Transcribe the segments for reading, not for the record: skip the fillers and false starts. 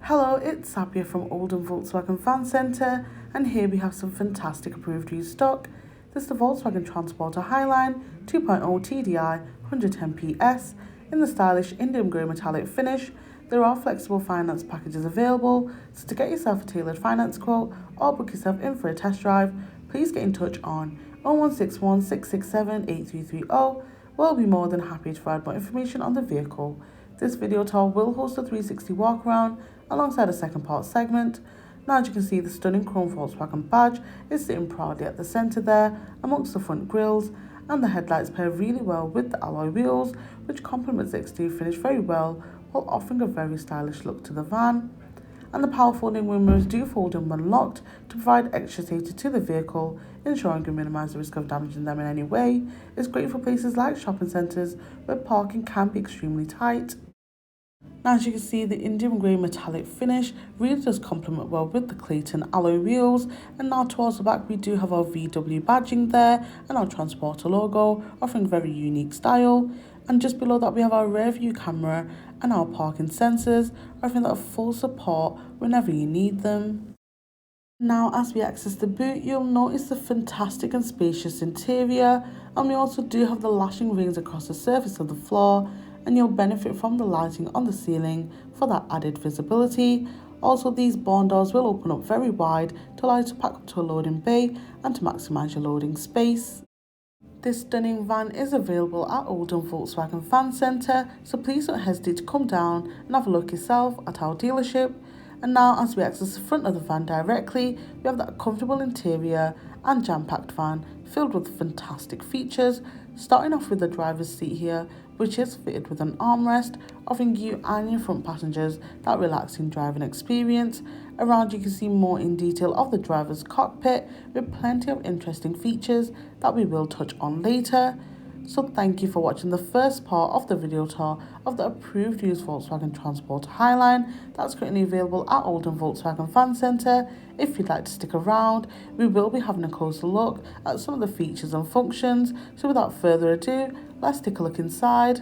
Hello, it's Sapia from Oldham Volkswagen Fan Centre, and here we have some fantastic approved used stock. This is the Volkswagen Transporter Highline 2.0 TDI 110 PS in the stylish Indian grey metallic finish. There are flexible finance packages available, so to get yourself a tailored finance quote or book yourself in for a test drive, please get in touch on 0161 667 8330. We'll be more than happy to provide more information on the vehicle. This video tour will host a 360 walk around alongside a second part segment. Now, as you can see, the stunning chrome Volkswagen badge is sitting proudly at the centre there amongst the front grille, and the headlights pair really well with the alloy wheels, which complements the exterior finish very well while offering a very stylish look to the van. And the power folding windows do fold in when locked to provide extra safety to the vehicle, ensuring you minimise the risk of damaging them in any way. It's great for places like shopping centres where parking can be extremely tight. Now, as you can see, the Indian grey metallic finish really does complement well with the Clayton alloy wheels. And now towards the back we do have our VW badging there and our Transporter logo, offering very unique style. And just below that we have our rear view camera and our parking sensors, offering that full support whenever you need them. Now, as we access the boot, you'll notice the fantastic and spacious interior, and we also do have the lashing rings across the surface of the floor, and you'll benefit from the lighting on the ceiling for that added visibility. Also, these barn doors will open up very wide to allow you to pack up to a loading bay and to maximise your loading space. This stunning van is available at Oldham Volkswagen Fan Centre, so please don't hesitate to come down and have a look yourself at our dealership. And now, as we access the front of the van directly, we have that comfortable interior and jam-packed van filled with fantastic features, starting off with the driver's seat here, which is fitted with an armrest, offering you and your front passengers that relaxing driving experience. Around you can see more in detail of the driver's cockpit with plenty of interesting features that we will touch on later. So thank you for watching the first part of the video tour of the approved used Volkswagen Transporter Highline that's currently available at Oldham Volkswagen Fan Centre. If you'd like to stick around, we will be having a closer look at some of the features and functions. So without further ado, let's take a look inside.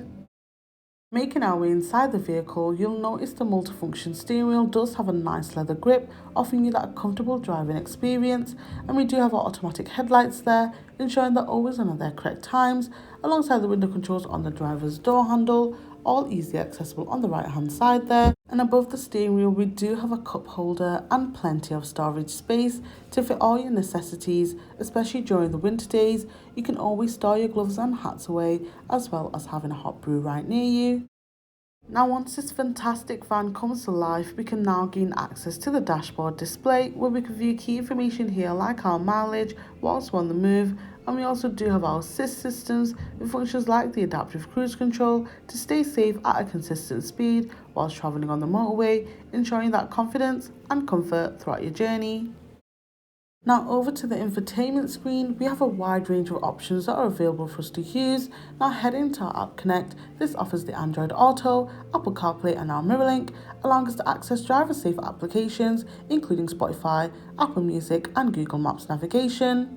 Making our way inside the vehicle, you'll notice the multifunction steering wheel does have a nice leather grip, offering you that comfortable driving experience. And we do have our automatic headlights there, ensuring they're always on at their correct times, alongside the window controls on the driver's door handle, all easily accessible on the right hand side there. And above the steering wheel we do have a cup holder and plenty of storage space to fit all your necessities, especially during the winter days. You can always store your gloves and hats away, as well as having a hot brew right near you. Now, once this fantastic van comes to life, we can now gain access to the dashboard display, where we can view key information here like our mileage whilst we're on the move. And we also do have our assist systems with functions like the adaptive cruise control to stay safe at a consistent speed whilst travelling on the motorway, ensuring that confidence and comfort throughout your journey. Now, over to the infotainment screen, we have a wide range of options that are available for us to use. Now, heading to our App Connect, this offers the Android Auto, Apple CarPlay and our MirrorLink, allowing us to access driver-safe applications including Spotify, Apple Music and Google Maps navigation.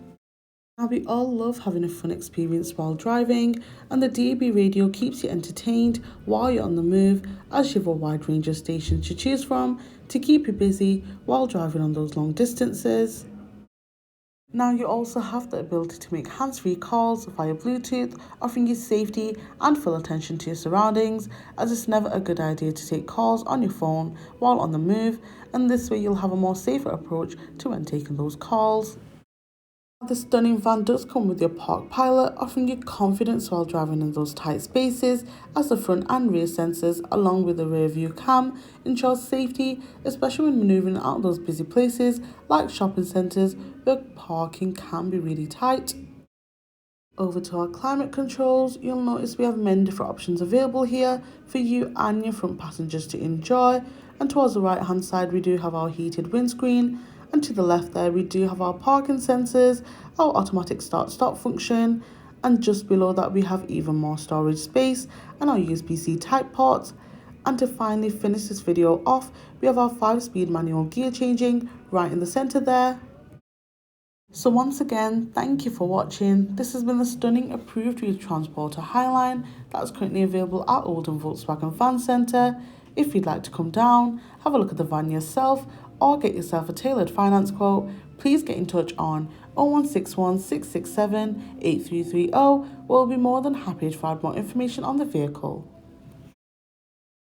Now, we all love having a fun experience while driving, and the DAB radio keeps you entertained while you're on the move, as you have a wide range of stations to choose from to keep you busy while driving on those long distances. Now, you also have the ability to make hands-free calls via Bluetooth, offering you safety and full attention to your surroundings, as it's never a good idea to take calls on your phone while on the move, and this way you'll have a more safer approach to when taking those calls. The stunning van does come with your Park Pilot, offering you confidence while driving in those tight spaces, as the front and rear sensors along with the rear view cam ensure safety, especially when manoeuvring out of those busy places like shopping centres where parking can be really tight. Over to our climate controls, you'll notice we have many different options available here for you and your front passengers to enjoy. And towards the right hand side we do have our heated windscreen, and to the left there we do have our parking sensors, our automatic start-stop function, and just below that we have even more storage space and our USB-C type ports. And to finally finish this video off, we have our 5-speed manual gear changing right in the centre there. So once again, thank you for watching. This has been the stunning approved used Transporter Highline that's currently available at Oldham Volkswagen Fan Centre. If you'd like to come down, have a look at the van yourself, or get yourself a tailored finance quote, please get in touch on 0161 667 8330. We'll be more than happy to provide more information on the vehicle.